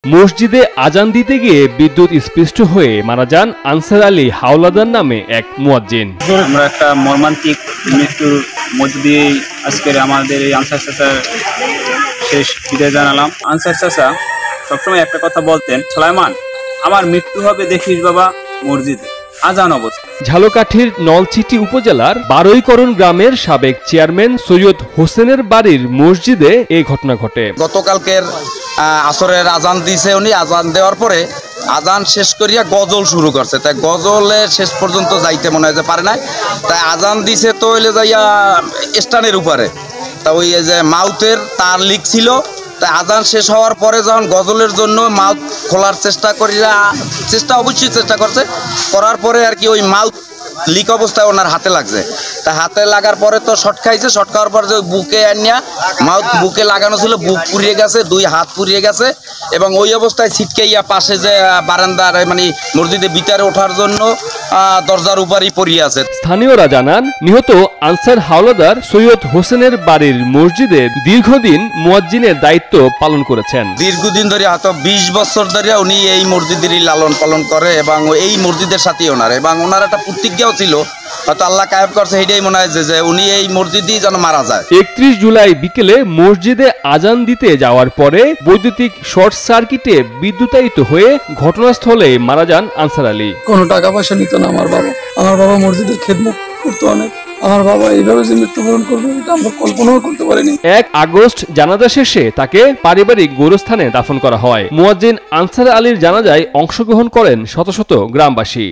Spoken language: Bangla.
মসজিদে আজান দিতে গিয়ে বিদ্যুৎ স্পৃষ্ট হয়ে মারা যান আনসার আলী হাওলাদার নামে এক মুয়াজ্জিন। আমরা একটা মর্মান্তিক মৃত্যুর মধ্য দিয়ে আজকের আমাদের এই আনসার চাচা শেষ বিদায় জানালাম। আনসার চাচা সবসময় একটা কথা বলতেন, সুলাইমান আমার মৃত্যু হবে দেখিস বাবা মসজিদে আজান অবস্থা। ঝালকাঠির নলছিটি উপজেলার বারৈকরণ গ্রামের সাবেক চেয়ারম্যান সৈয়দ হোসেনের বাড়ির মসজিদে এই ঘটনা ঘটে। গতকালকের আসরের আজান দিয়েছে উনি, আজান দেওয়ার পরে আজান শেষ করিয়া গজল শুরু করছে। তাই গজলের শেষ পর্যন্ত যাইতে মনে হয় যে পারে নাই, তাই আজান দিছে তো হইলে যাইয়া স্টানের উপরে, তা ওই যে মাউথের তার লিক ছিল। তাই আজান শেষ হওয়ার পরে যখন গজলের জন্য মাউথ খোলার চেষ্টা অবশ্যই চেষ্টা করছে, করার পরে আর কি ওই মাউথ লিক অবস্থায় ওনার হাতে লাগছে। তা হাতে লাগার পরে তো শর্ট খাইছে, শর্ট খাওয়ার পরে যে বুকে আনিয়া মাউথ বুকে লাগানো ছিল, বুক পুড়িয়ে গেছে, দুই হাত পুড়িয়ে গেছে এবং ওই অবস্থায় ছিটকাইয়া পাশে যে বারান্দার মানে মসজিদের ভিতরে ওঠার জন্য দরজার উপরই পড়িয়ে আছে। স্থানীয়রা জানান, নিহত আনসার হাওলাদার সৈয়দ হোসেনের বাড়ির মসজিদে দীর্ঘদিন মুয়াজ্জিনের দায়িত্ব পালন করেছেন। দীর্ঘদিন ধরে হয়তো 20 বছর ধরে উনি এই মসজিদেরই লালন পালন করে এবং এই মসজিদের সাথেই ওনার এবং ওনার একটা প্রতিজ্ঞাও ছিল, হয়তো আল্লাহ কায়েম করছে, এটাই মনে হয় যে উনি এই মসজিদেই যেন মারা যায়। 31 জুলাই বিকেলে মসজিদে আজান দিতে যাওয়ার পরে বৈদ্যুতিক শর্ট সার্কিটে বিদ্যুতায়িত হয়ে ঘটনাস্থলে মারা যান আনসার আলী। কোনো টাকা পয়সা নিত না আমার বাবা মসজিদের খেদমত করতো অনেক। আমার বাবা এইভাবে যে মৃত্যুবরণ করবে এটা আমরা কল্পনাও করতে পারিনি। 1 আগস্ট জানাজা শেষে তাকে পারিবারিক গোরস্থানে দাফন করা হয়। মুয়াজ্জিন আনসার আলীর জানাজায় অংশগ্রহণ করেন শত শত গ্রামবাসী।